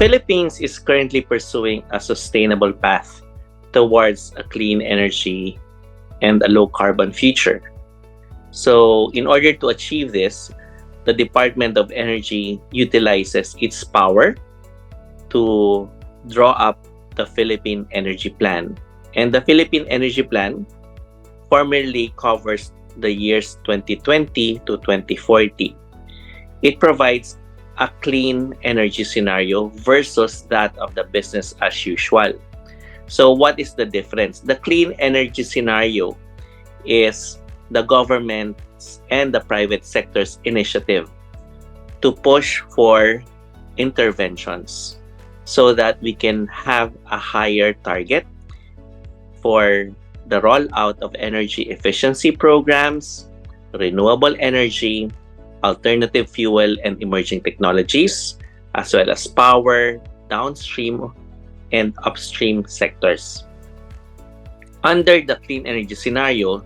Philippines is currently pursuing a sustainable path towards a clean energy and a low carbon future. So, in order to achieve this, the Department of Energy utilizes its power to draw up the Philippine Energy Plan. And the Philippine Energy Plan formerly covers the years 2020 to 2040. It provides a clean energy scenario versus that of the business as usual. So what is the difference? The clean energy scenario is the government's and the private sector's initiative to push for interventions so that we can have a higher target for the rollout of energy efficiency programs, renewable energy, alternative fuel and emerging technologies, as well as power, downstream, and upstream sectors. Under the clean energy scenario,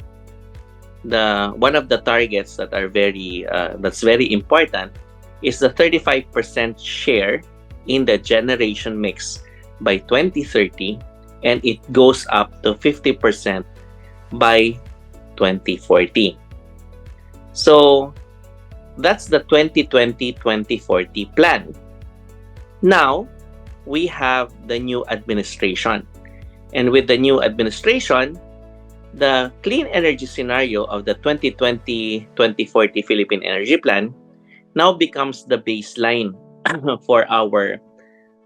one of the targets that are that's very important is the 35% share in the generation mix by 2030, and it goes up to 50% by 2040. So that's the 2020-2040 plan. Now, we have the new administration. And with the new administration, the clean energy scenario of the 2020-2040 Philippine Energy Plan now becomes the baseline for our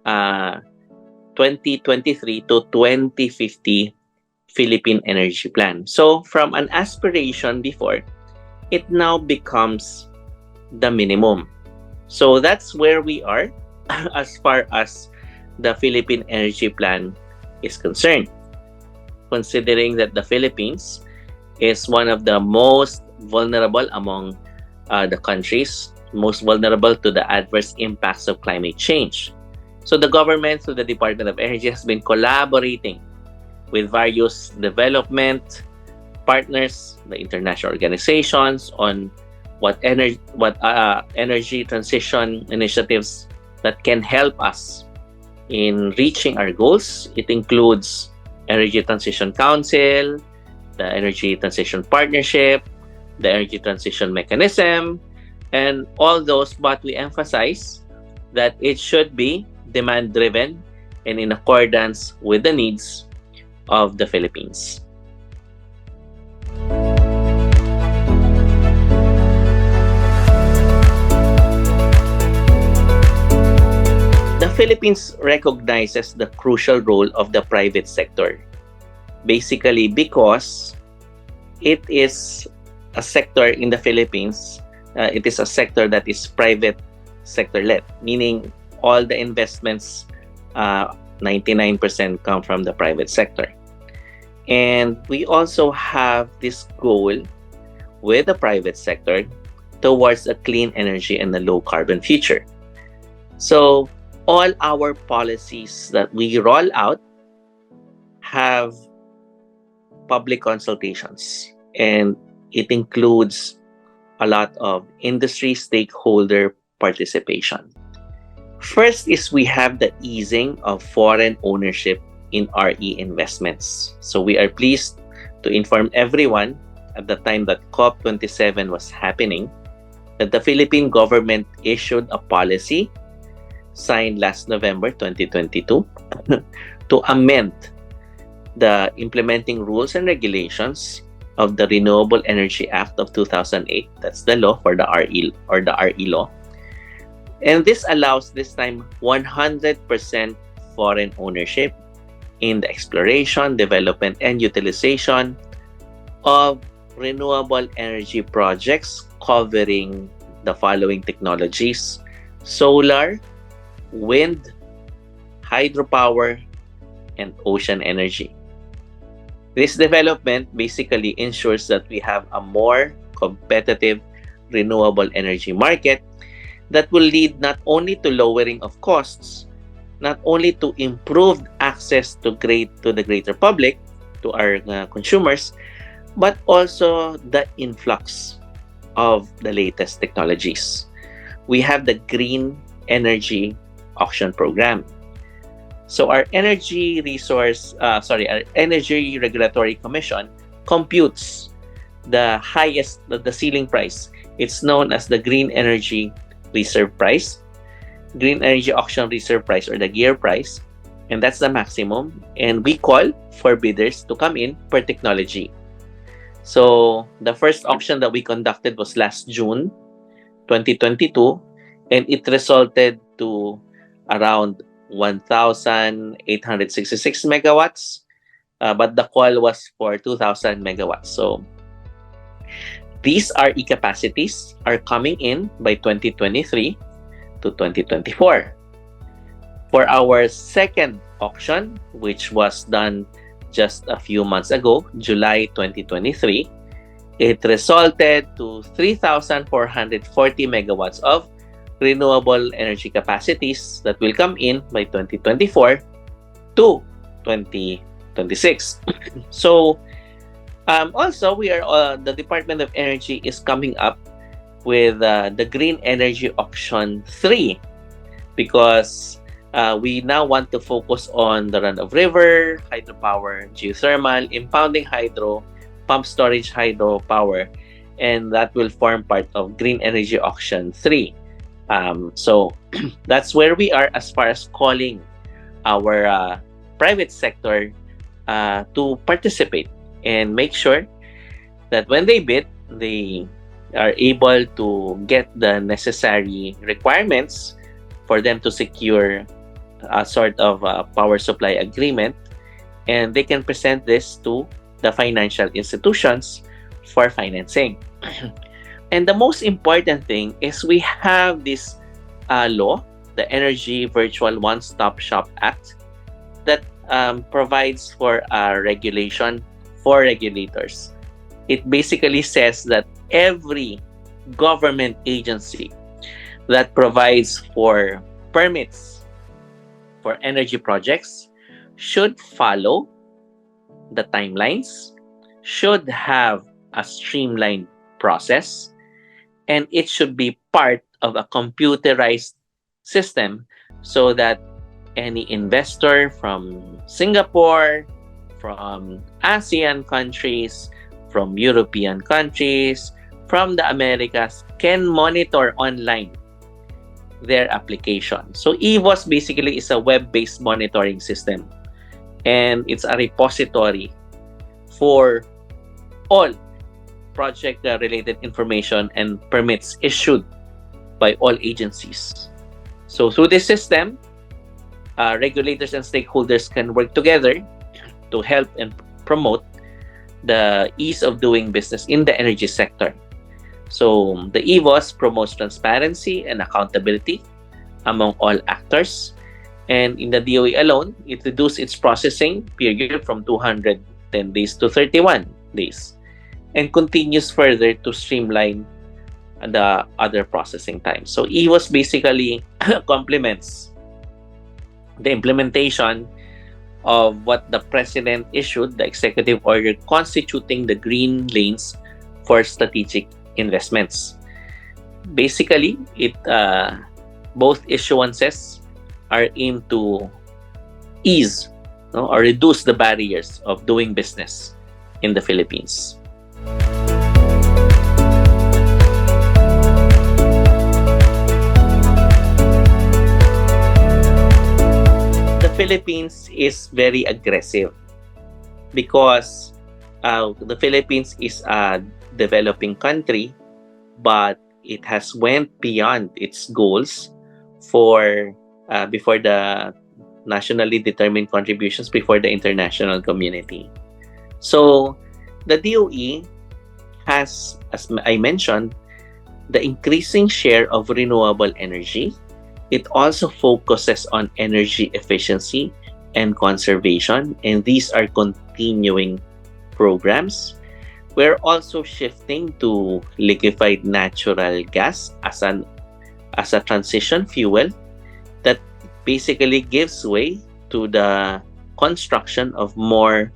2023 to 2050 Philippine Energy Plan. So from an aspiration before, it now becomes the minimum. So that's where we are as far as the Philippine Energy Plan is concerned. Considering that the Philippines is one of the most vulnerable among the countries, most vulnerable to the adverse impacts of climate change. So the government, through the Department of Energy, has been collaborating with various development partners, the international organizations, on what energy transition initiatives that can help us in reaching our goals. It includes Energy Transition Council, the Energy Transition Partnership, the Energy Transition Mechanism, and all those, but we emphasize that it should be demand-driven and in accordance with the needs of the Philippines. The Philippines recognizes the crucial role of the private sector, basically because it is a sector in the Philippines, it is a sector that is private sector-led, meaning all the investments, 99% come from the private sector. And we also have this goal with the private sector towards a clean energy and a low carbon future. So all our policies that we roll out have public consultations, and it includes a lot of industry stakeholder participation. First is we have the easing of foreign ownership in RE investments. So we are pleased to inform everyone at the time that COP27 was happening that the Philippine government issued a policy signed last November 2022 to amend the implementing rules and regulations of the Renewable Energy Act of 2008. That's the law for the RE or the RE law. And this allows this time 100% foreign ownership in the exploration, development, and utilization of renewable energy projects covering the following technologies: solar, wind, hydropower, and ocean energy. This development basically ensures that we have a more competitive renewable energy market that will lead not only to lowering of costs, not only to improved access to the greater public, to our consumers, but also the influx of the latest technologies. We have the green energy auction program. So our our Energy Regulatory Commission computes the ceiling price. It's known as the Green Energy Reserve Price, Green Energy Auction Reserve Price, or the GEAR price, and that's the maximum. And we call for bidders to come in per technology. So the first auction that we conducted was last June 2022, and it resulted to around 1,866 megawatts, but the call was for 2,000 megawatts. So these RE capacities are coming in by 2023 to 2024. For our second auction, which was done just a few months ago, July 2023, it resulted to 3,440 megawatts of renewable energy capacities that will come in by 2024 to 2026. So also, the Department of Energy is coming up with the Green Energy Auction 3, because we now want to focus on the run-of-river, hydropower, geothermal, impounding hydro, pump storage hydropower, and that will form part of Green Energy Auction 3. So that's where we are as far as calling our private sector to participate and make sure that when they bid, they are able to get the necessary requirements for them to secure a sort of power supply agreement, and they can present this to the financial institutions for financing. And the most important thing is we have this law, the Energy Virtual One-Stop Shop Act, that provides for a regulation for regulators. It basically says that every government agency that provides for permits for energy projects should follow the timelines, should have a streamlined process, and it should be part of a computerized system so that any investor from Singapore, from ASEAN countries, from European countries, from the Americas can monitor online their application. So EVOS basically is a web-based monitoring system, and it's a repository for all project-related information and permits issued by all agencies. So through this system, regulators and stakeholders can work together to help and promote the ease of doing business in the energy sector. So the EVOS promotes transparency and accountability among all actors. And in the DOE alone, it reduced its processing period from 210 days to 31 days and continues further to streamline the other processing times. So EVOS basically complements the implementation of what the President issued, the executive order constituting the green lanes for strategic investments. Basically, both issuances are aimed to ease or reduce the barriers of doing business in the Philippines. The Philippines is very aggressive because the Philippines is a developing country, but it has went beyond its goals for before the nationally determined contributions before the international community. So the DOE has, as I mentioned, the increasing share of renewable energy. It also focuses on energy efficiency and conservation, and these are continuing programs. We're also shifting to liquefied natural gas as a transition fuel that basically gives way to the construction of more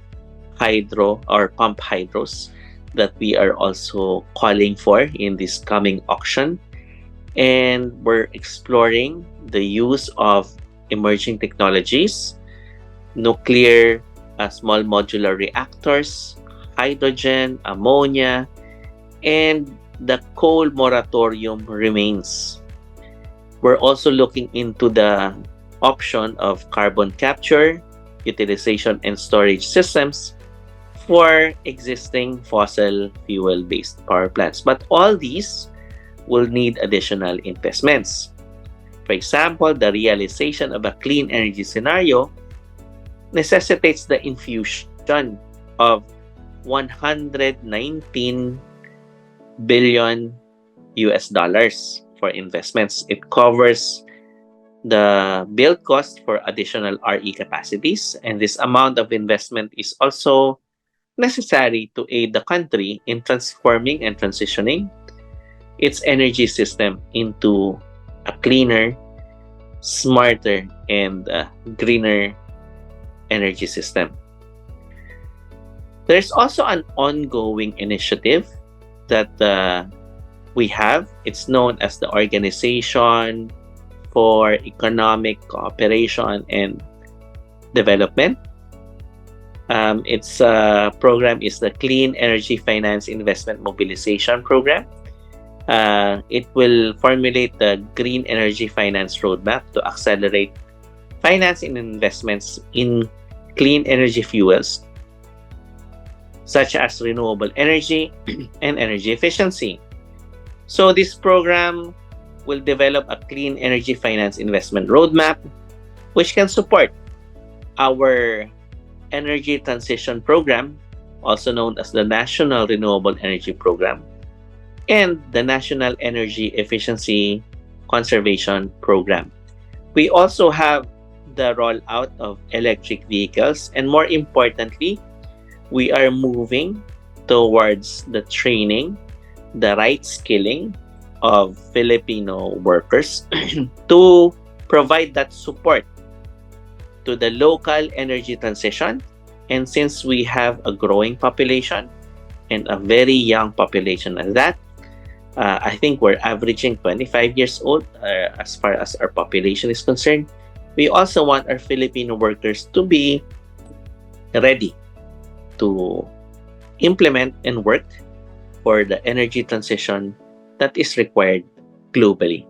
hydro or pump hydros that we are also calling for in this coming auction. And we're exploring the use of emerging technologies, nuclear, small modular reactors, hydrogen, ammonia, and the coal moratorium remains. We're also looking into the option of carbon capture, utilization, and storage systems for existing fossil fuel based power plants. But all these will need additional investments. For example, the realization of a clean energy scenario necessitates the infusion of 119 billion US dollars for investments. It covers the build cost for additional RE capacities, and this amount of investment is also necessary to aid the country in transforming and transitioning its energy system into a cleaner, smarter, and greener energy system. There's also an ongoing initiative that we have. It's known as the Organization for Economic Cooperation and Development. Its program is the Clean Energy Finance Investment Mobilization Program. It will formulate the Green Energy Finance Roadmap to accelerate financing investments in clean energy fuels, such as renewable energy and energy efficiency. So this program will develop a clean energy finance investment roadmap, which can support our energy transition program, also known as the National Renewable Energy Program, and the National Energy Efficiency Conservation Program. We also have the rollout of electric vehicles, and more importantly, we are moving towards the training, the right skilling of Filipino workers to provide that support to the local energy transition. And since we have a growing population and a very young population at that, I think we're averaging 25 years old as far as our population is concerned. We also want our Filipino workers to be ready to implement and work for the energy transition that is required globally.